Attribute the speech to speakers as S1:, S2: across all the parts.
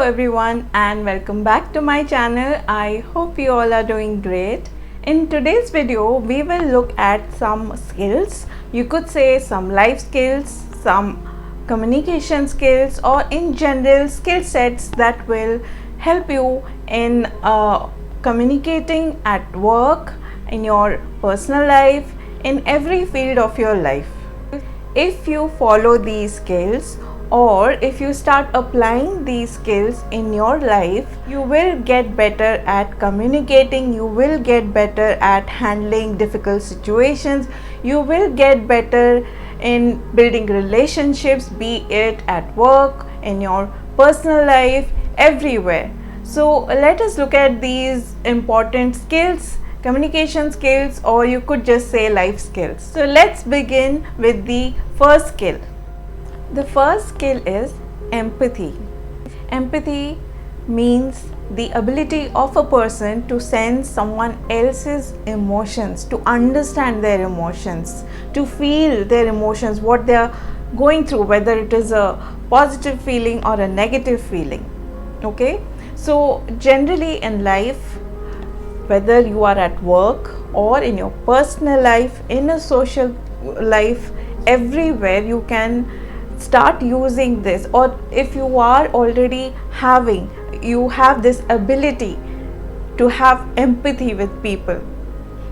S1: everyone and welcome back to my channel. I hope you all are doing great. In today's video, we will look at some skills. You could say some life skills, some communication skills, or in general skill sets that will help you in communicating at work, in your personal life, in every field of your life. If you follow these skills, or if you start applying these skills in your life, you will get better at communicating, you will get better at handling difficult situations, you will get better in building relationships, be it at work, in your personal life, everywhere. So let us look at these important skills, communication skills, or you could just say life skills. So let's begin with the first skill. The first skill is empathy. Empathy means the ability of a person to sense someone else's emotions, to understand their emotions, to feel their emotions, what they are going through, whether it is a positive feeling or a negative feeling. Okay? So generally in life, whether you are at work or in your personal life, in a social life, everywhere you can start using this, or if you are already you have this ability to have empathy with people.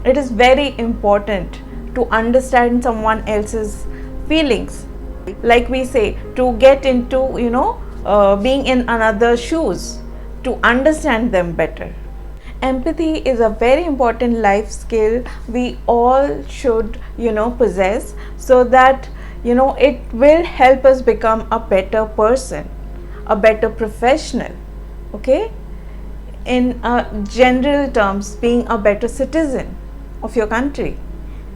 S1: It is very important to understand someone else's feelings, like we say, to get into being in another's shoes, to understand them better. Empathy is a very important life skill we all should possess, so that it will help us become a better person, a better professional, okay? In general terms, being a better citizen of your country.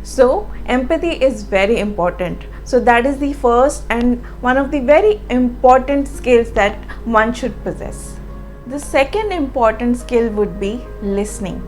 S1: So empathy is very important. So that is the first and one of the very important skills that one should possess. The second important skill would be listening.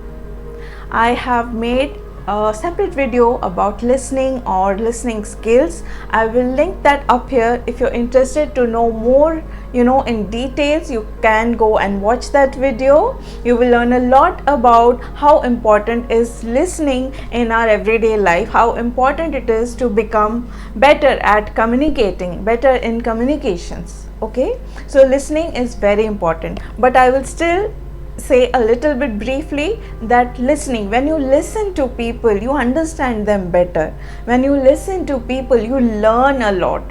S1: I have made a separate video about listening or listening skills. I will link that up here. If you're interested to know more in details, you can go and watch that video. You will learn a lot about how important is listening in our everyday life, how important it is to become better at communicating, better in communications. Okay, so listening is very important, but I will still say a little bit briefly that listening, when you listen to people, you understand them better. When you listen to people, you learn a lot.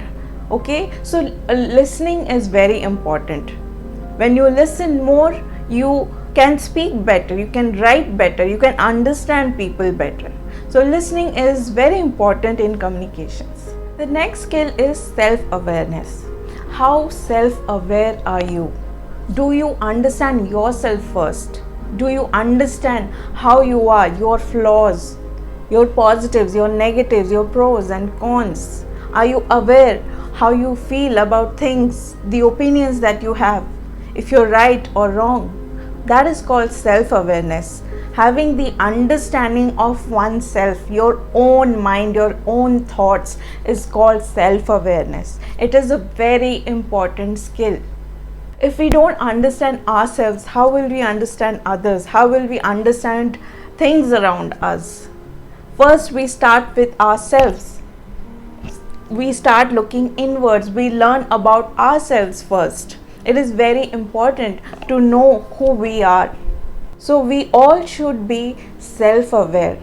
S1: Okay, so listening is very important. When you listen more, you can speak better, you can write better, you can understand people better. So listening is very important in communications. The next skill is self-awareness. How self-aware are you? Do you understand yourself first? Do you understand how you are, your flaws, your positives, your negatives, your pros and cons? Are you aware how you feel about things, the opinions that you have, if you're right or wrong? That is called self-awareness. Having the understanding of oneself, your own mind, your own thoughts is called self-awareness. It is a very important skill. If we don't understand ourselves, how will we understand others? How will we understand things around us? First, we start with ourselves. We start looking inwards. We learn about ourselves first. It is very important to know who we are. So we all should be self-aware.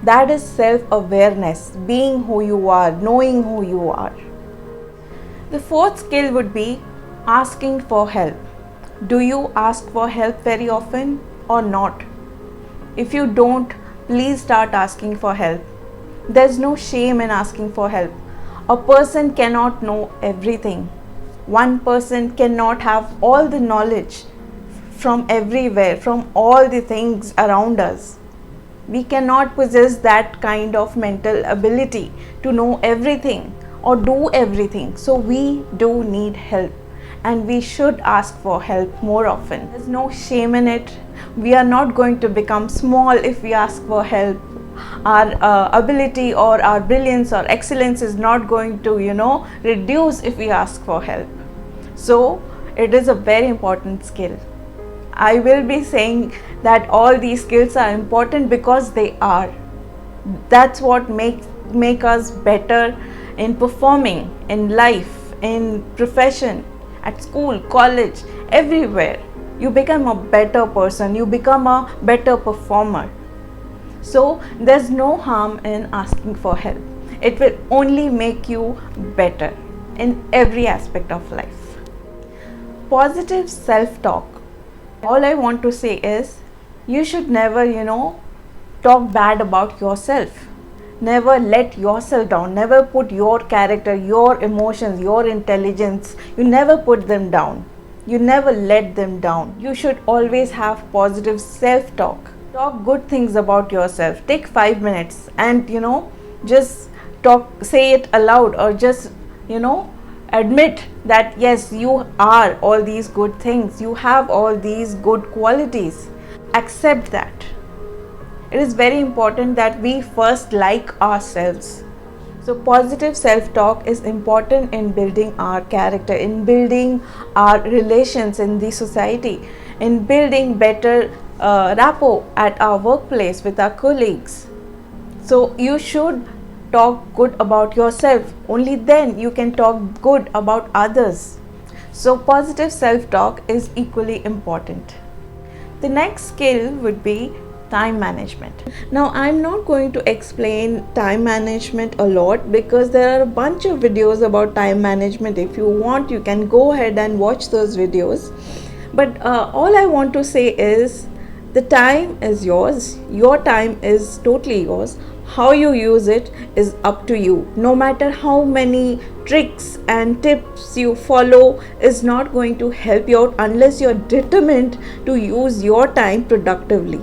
S1: That is self-awareness, being who you are, knowing who you are. The fourth skill would be asking for help. Do you ask for help very often or not? If you don't, please start asking for help. There's no shame in asking for help. A person cannot know everything. One person cannot have all the knowledge from everywhere, from all the things around us. We cannot possess that kind of mental ability to know everything or do everything. So we do need help, and we should ask for help more often. There's no shame in it. We are not going to become small if we ask for help. Our ability or our brilliance or excellence is not going to reduce if we ask for help. So It is a very important skill. I will be saying that all these skills are important because they are. That's what make us better in performing in life, in profession, at school, college, everywhere. You become a better person, you become a better performer. So there's no harm in asking for help. It will only make you better in every aspect of life. Positive self-talk. All I want to say is you should never, talk bad about yourself. Never let yourself down. Never put your character, your emotions, your intelligence, you never put them down. You never let them down. You should always have positive self-talk. Talk good things about yourself. Take 5 minutes and just say it aloud, or just admit that yes, you are all these good things, you have all these good qualities. Accept that. It is very important that we first like ourselves. So positive self-talk is important in building our character, in building our relations in the society, in building better rapport at our workplace with our colleagues. So you should talk good about yourself. Only then you can talk good about others. So positive self-talk is equally important. The next skill would be time management. Now I'm not going to explain time management a lot because there are a bunch of videos about time management. If you want, you can go ahead and watch those videos. But all I want to say is the time is yours. Your time is totally yours. How you use it is up to you. No matter how many tricks and tips you follow is not going to help you out unless you're determined to use your time productively.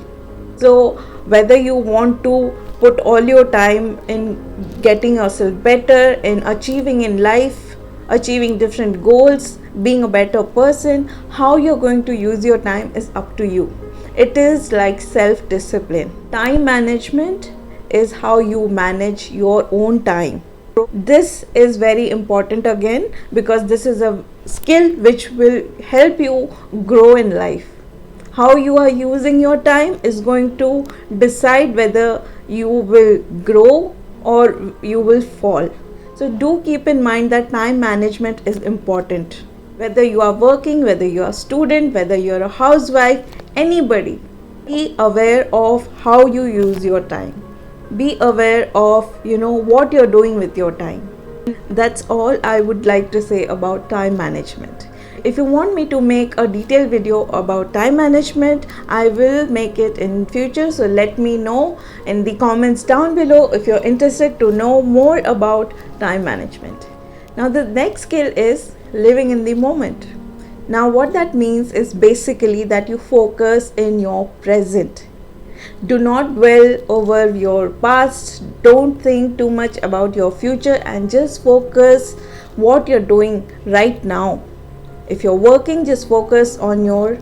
S1: So whether you want to put all your time in getting yourself better, in achieving in life, achieving different goals, being a better person, how you're going to use your time is up to you. It is like self-discipline. Time management is how you manage your own time. This is very important again because this is a skill which will help you grow in life. How you are using your time is going to decide whether you will grow or you will fall. So do keep in mind that time management is important. Whether you are working, whether you are a student, whether you are a housewife, anybody, be aware of how you use your time. Be aware of what you're doing with your time. That's all I would like to say about time management. If you want me to make a detailed video about time management, I will make it in future. So let me know in the comments down below if you're interested to know more about time management. Now the next skill is living in the moment. Now what that means is basically that you focus in your present. Do not dwell over your past. Don't think too much about your future and just focus what you're doing right now. If you're working, just focus on your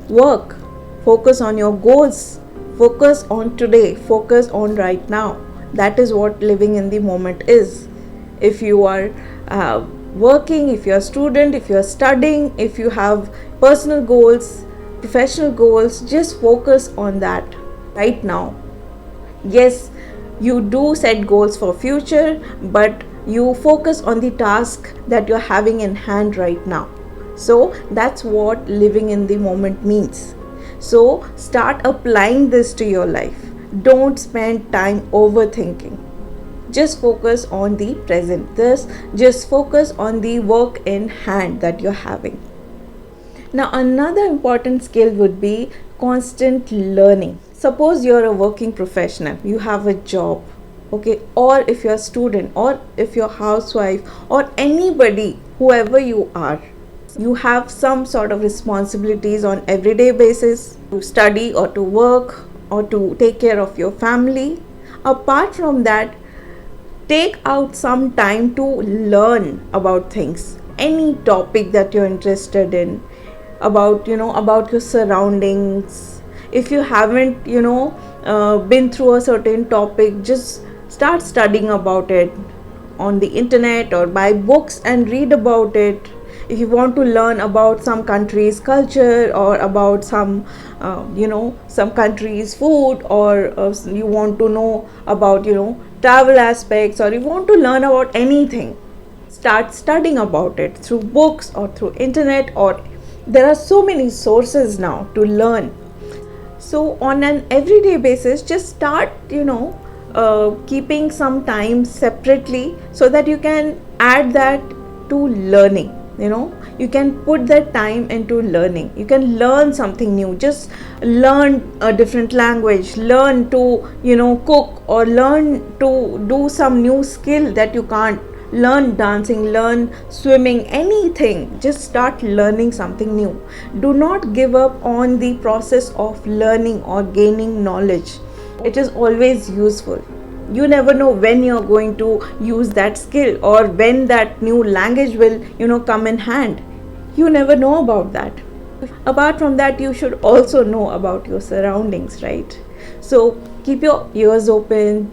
S1: work. Focus on your goals. Focus on today. Focus on right now. That is what living in the moment is. If you are working, if you're a student, if you're studying, if you have personal goals, professional goals, just focus on that right now. Yes, you do set goals for future, but you focus on the task that you're having in hand right now. So that's what living in the moment means. So start applying this to your life. Don't spend time overthinking. Just focus on the present. Just focus on the work in hand that you're having. Now another important skill would be constant learning. Suppose you're a working professional, you have a job, okay, or if you're a student, or if you're a housewife, or anybody, whoever you are, you have some sort of responsibilities on everyday basis to study or to work or to take care of your family. Apart from that, take out some time to learn about things, any topic that you're interested in, about your surroundings. If you haven't been through a certain topic, just start studying about it on the internet or buy books and read about it. if you want to learn about some country's culture, or about some some country's food, or you want to know about travel aspects, or you want to learn about anything, start studying about it through books or through internet, or there are so many sources now to learn. So on an everyday basis, just start keeping some time separately, so that you can add that to learning. You can put that time into learning. You can learn something new. Just learn a different language, learn to cook, or learn to do some new skill that you can't. Learn dancing, learn swimming, anything. Just start learning something new. Do not give up on the process of learning or gaining knowledge. It is always useful. You never know when you're going to use that skill, or when that new language will come in hand. You never know about that. Apart from that, you should also know about your surroundings, right? So keep your ears open,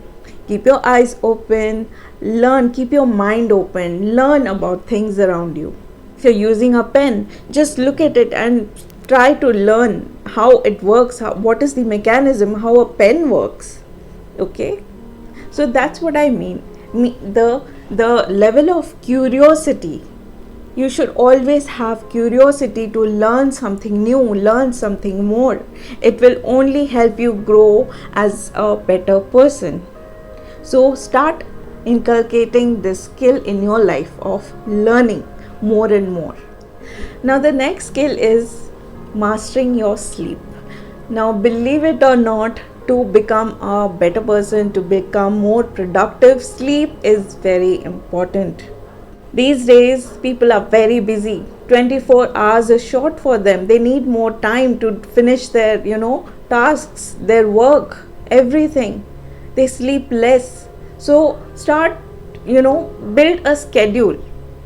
S1: keep your eyes open, learn, keep your mind open, learn about things around you. If you're using a pen, just look at it and try to learn how it works, what is the mechanism, how a pen works. Okay, so that's what I mean. The level of curiosity. You should always have curiosity to learn something new, learn something more. It will only help you grow as a better person. So start inculcating this skill in your life of learning more and more. Now the next skill is mastering your sleep. Now, believe it or not, to become a better person, to become more productive, sleep is very important. These days people are very busy. 24 hours is short for them. They need more time to finish their tasks, their work, everything. They sleep less. So start build a schedule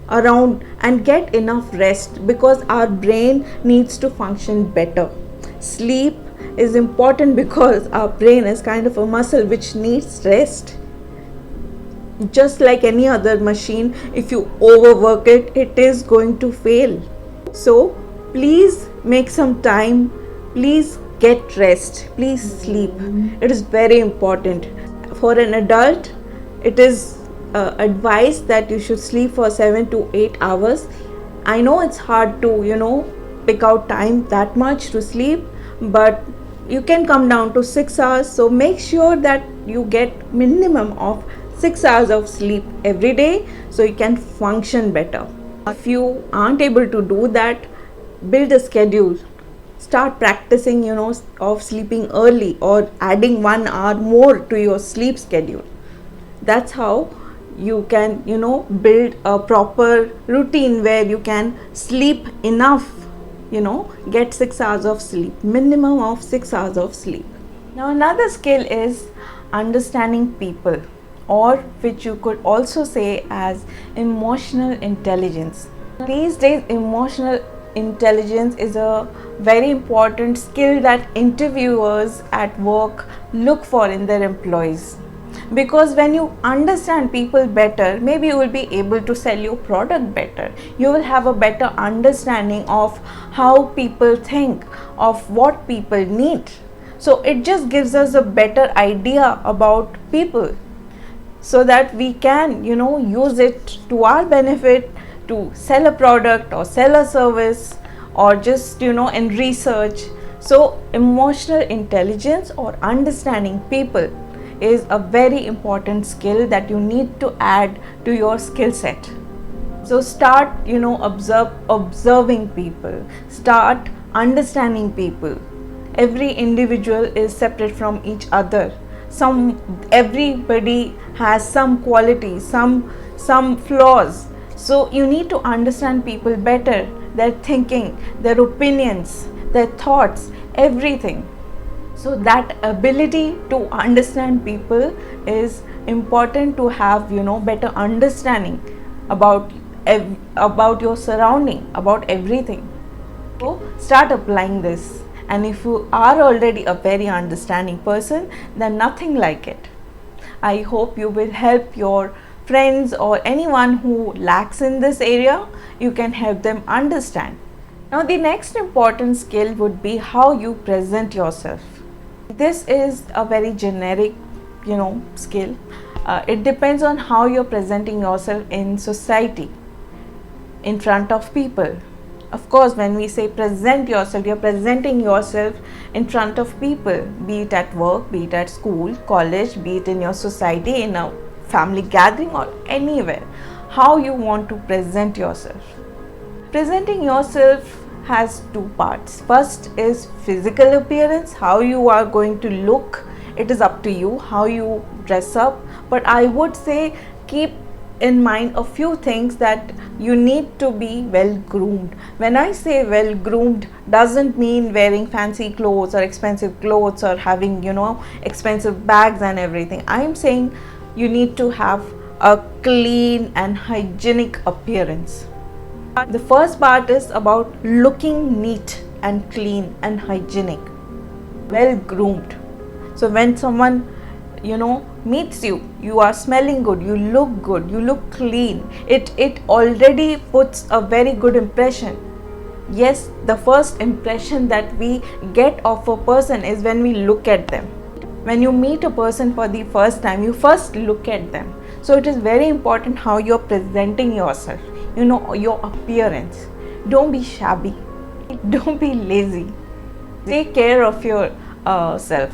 S1: around and get enough rest, because our brain needs to function better. Sleep is important because our brain is kind of a muscle which needs rest. Just like any other machine, if you overwork it, it is going to fail. So please make some time, please get rest, please sleep. It is very important. For an adult, it is advised that you should sleep for 7 to 8 hours. I know it's hard to pick out time that much to sleep, but you can come down to 6 hours. So make sure that you get minimum of 6 hours of sleep every day, so you can function better. If you aren't able to do that, build a schedule. Start practicing of sleeping early, or adding 1 hour more to your sleep schedule. That's how you can build a proper routine where you can sleep enough, get 6 hours of sleep, minimum of 6 hours of sleep. Now another skill is understanding people, or which you could also say as emotional intelligence. These days emotional intelligence is a very important skill that interviewers at work look for in their employees. Because when you understand people better, maybe you will be able to sell your product better. You will have a better understanding of how people think, of what people need. So it just gives us a better idea about people, so that we can use it to our benefit to sell a product or sell a service, or just in research. So emotional intelligence or understanding people is a very important skill that you need to add to your skill set. So start observing people, start understanding people. Every individual is separate from each other. Everybody has some qualities, some flaws. So you need to understand people better, their thinking, their opinions, their thoughts, everything. So that ability to understand people is important, to have better understanding about your surrounding, about everything. So start applying this, and if you are already a very understanding person, then nothing like it. I hope you will help your friends or anyone who lacks in this area, you can help them understand. Now the next important skill would be how you present yourself. This is a very generic, skill. It depends on how you're presenting yourself in society, in front of people. Of course, when we say present yourself, you're presenting yourself in front of people, be it at work, be it at school, college, be it in your society, in a family gathering or anywhere. How you want to present yourself. Presenting yourself has two parts. First is physical appearance, how you are going to look. It is up to you how you dress up, but I would say keep in mind a few things that you need to be well groomed. When I say well groomed, doesn't mean wearing fancy clothes or expensive clothes or having expensive bags and everything. I am saying you need to have a clean and hygienic appearance. The first part is about looking neat and clean and hygienic, well groomed. So when someone meets you, you are smelling good, you look clean. It already puts a very good impression. Yes, the first impression that we get of a person is when we look at them. When you meet a person for the first time, you first look at them. So it is very important how you're presenting yourself, your appearance. Don't be shabby, don't be lazy. Take care of your self.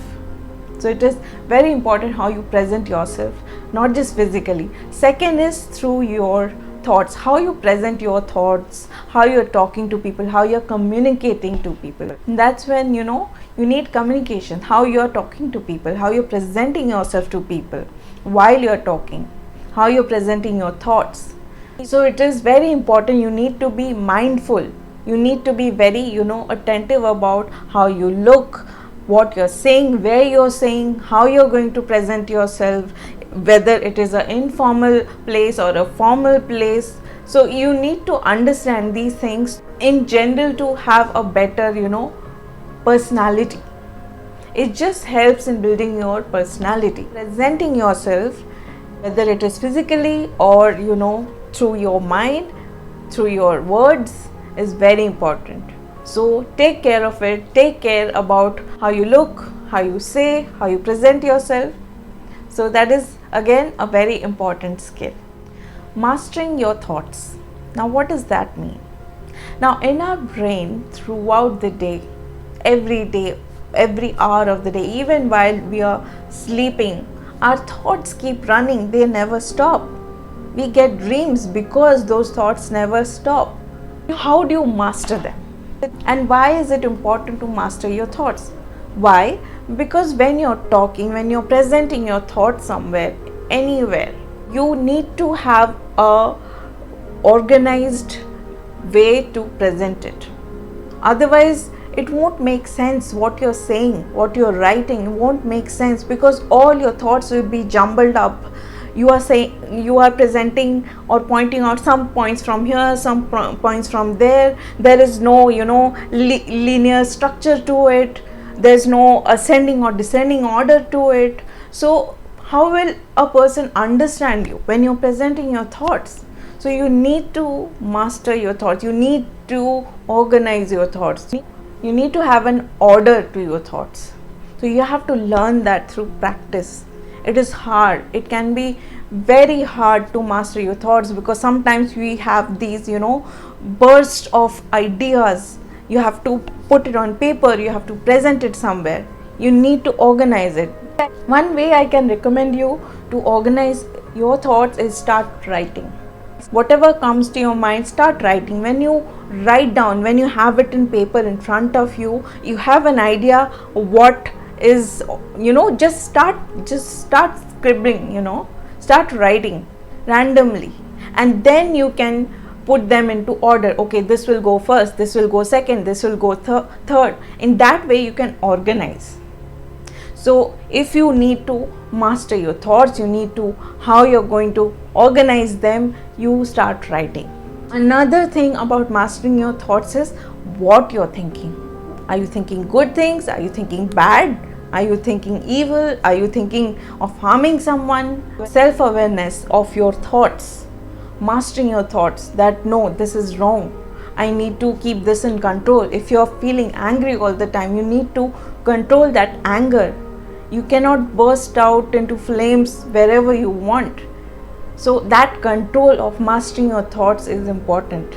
S1: So it is very important how you present yourself, not just physically. Second is through your thoughts, how you present your thoughts, how you're talking to people, how you're communicating to people. And that's when you need communication, how you're talking to people, how you're presenting yourself to people while you're talking, how you're presenting your thoughts. So it is very important. You need to be mindful, you need to be very attentive about how you look, what you're saying, where you're saying, how you're going to present yourself, whether it is an informal place or a formal place. So you need to understand these things in general to have a better personality. It just helps in building your personality. Presenting yourself, whether it is physically or through your mind, through your words, is very important. So take care of it. Take care about how you look, how you say, how you present yourself. So that is again a very important skill. Mastering your thoughts. Now what does that mean? Now in our brain, throughout the day, every hour of the day, even while we are sleeping, our thoughts keep running. They never stop. We get dreams because those thoughts never stop. How do you master them? And why is it important to master your thoughts? Why? Because when you're talking, when you're presenting your thoughts somewhere, anywhere, you need to have a organized way to present it. Otherwise, it won't make sense. What you're saying, what you're writing won't make sense, because all your thoughts will be jumbled up. You are presenting or pointing out some points from here, some points from there. There is no linear structure to it. There's no ascending or descending order to it. So how will a person understand you when you're presenting your thoughts? So you need to master your thoughts. You need to organize your thoughts. You need to have an order to your thoughts. So you have to learn that through practice. It is hard. It can be very hard to master your thoughts, because sometimes we have these bursts of ideas. You have to put it on paper, you have to present it somewhere. You need to organize it. One way I can recommend you to organize your thoughts is start writing. Whatever comes to your mind, start writing. When you write down, when you have it in paper in front of you, you have an idea what is just start scribbling, start writing randomly, and then you can put them into order. Okay, this will go first, this will go second, this will go third. In that way you can organize. So if you need to master your thoughts, you need to how you're going to organize them, you start writing. Another thing about mastering your thoughts is what you're thinking. Are you thinking good things? Are you thinking bad? Are you thinking evil? Are you thinking of harming someone? Self-awareness of your thoughts, mastering your thoughts, that no, this is wrong, I need to keep this in control. If you're feeling angry all the time, you need to control that anger. You cannot burst out into flames wherever you want. So that control of mastering your thoughts is important,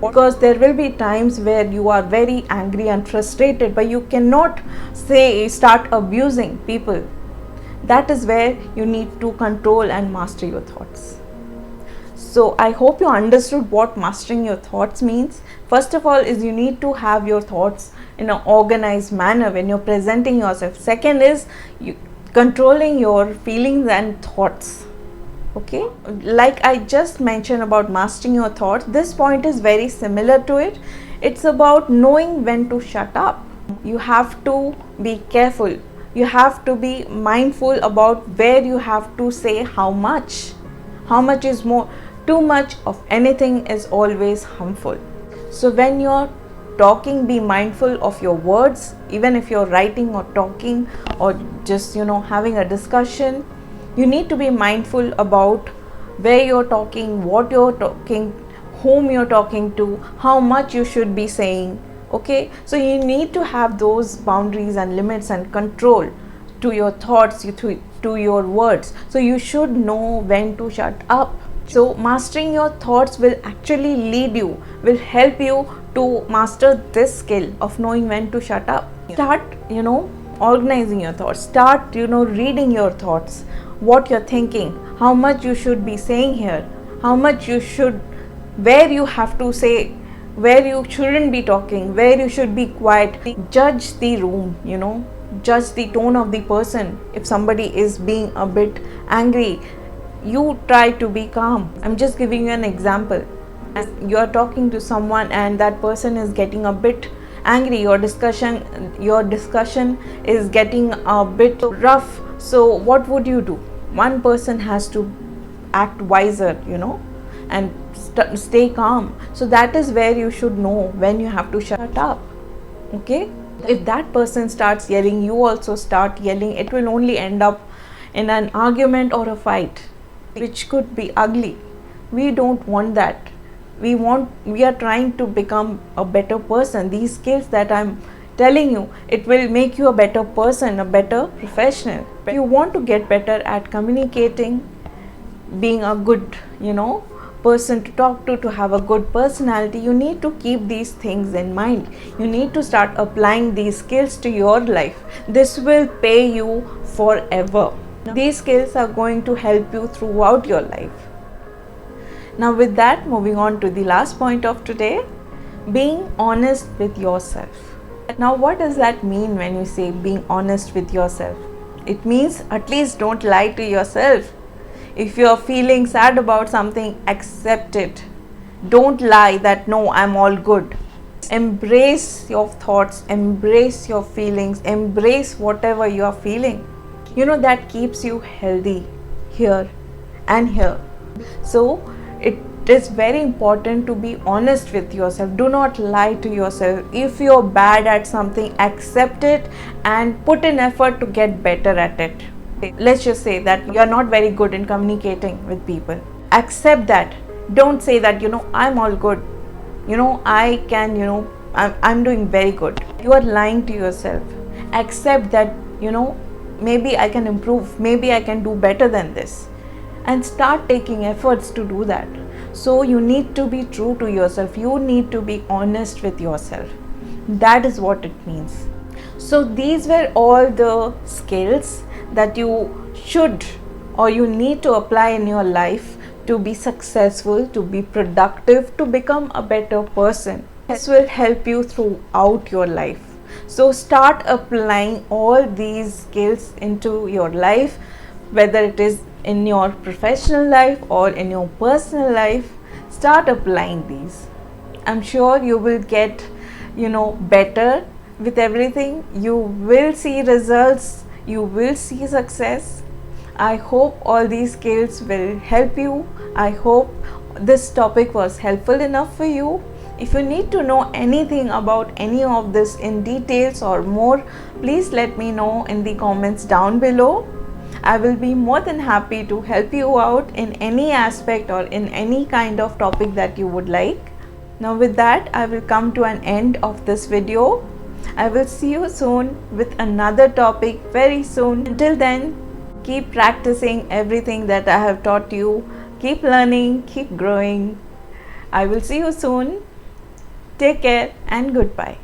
S1: because there will be times where you are very angry and frustrated, but you cannot start abusing people. That is where you need to control and master your thoughts. So I hope you understood what mastering your thoughts means. First of all is you need to have your thoughts in an organized manner when you're presenting yourself. Second is controlling your feelings and thoughts. Okay, like I just mentioned about mastering your thoughts, this point is very similar to it. It's about knowing when to shut up. You have to be careful. You have to be mindful about where you have to say how much. How much is more. Too much of anything is always harmful. So when you're talking, be mindful of your words. Even if you're writing or talking or just having a discussion, you need to be mindful about where you're talking, what you're talking, whom you're talking to, how much you should be saying. Okay, so you need to have those boundaries and limits and control to your thoughts, to your words. So you should know when to shut up. So mastering your thoughts will actually will help you to master this skill of knowing when to shut up. Start organizing your thoughts. Start reading your thoughts, what you're thinking, how much you should be saying here, how much you should, where you have to say, where you shouldn't be talking, where you should be quiet. Judge the room, judge the tone of the person. If somebody is being a bit angry, you try to be calm. I'm just giving you an example. As you're talking to someone and that person is getting a bit angry, your discussion is getting a bit rough, so what would you do? One person has to act wiser, and stay calm. So that is where you should know when you have to shut up. Okay, if that person starts yelling, you also start yelling, it will only end up in an argument or a fight, which could be ugly. We don't want that. We are trying to become a better person. These skills that I'm telling you, it will make you a better person, a better professional. If you want to get better at communicating, being a good person to talk to have a good personality, you need to keep these things in mind. You need to start applying these skills to your life. This will pay you forever. These skills are going to help you throughout your life. Now with that, moving on to the last point of today, being honest with yourself. Now what does that mean when you say being honest with yourself? It means at least don't lie to yourself. If you're feeling sad about something, accept it. Don't lie that no, I'm all good. Embrace your thoughts, embrace your feelings, embrace whatever you are feeling. That keeps you healthy here and here. So it is very important to be honest with yourself. Do not lie to yourself. If you're bad at something, accept it and put in effort to get better at it. Let's just say that you're not very good in communicating with people. Accept that. Don't say that, I'm all good. I can, I'm doing very good. You are lying to yourself. Accept that, maybe I can improve. Maybe I can do better than this. And start taking efforts to do that. So you need to be true to yourself. You need to be honest with yourself. That is what it means. So these were all the skills that you should or you need to apply in your life to be successful, to be productive, to become a better person. This will help you throughout your life. So start applying all these skills into your life, whether it is in your professional life or in your personal life. Start applying these. I'm sure you will get better with everything. You will see results, you will see success. I hope all these skills will help you. I hope this topic was helpful enough for you. If you need to know anything about any of this in details or more, please let me know in the comments down below. I will be more than happy to help you out in any aspect or in any kind of topic that you would like. Now with that, I will come to an end of this video. I will see you soon with another topic very soon. Until then, keep practicing everything that I have taught you. Keep learning, keep growing. I will see you soon. Take care and goodbye.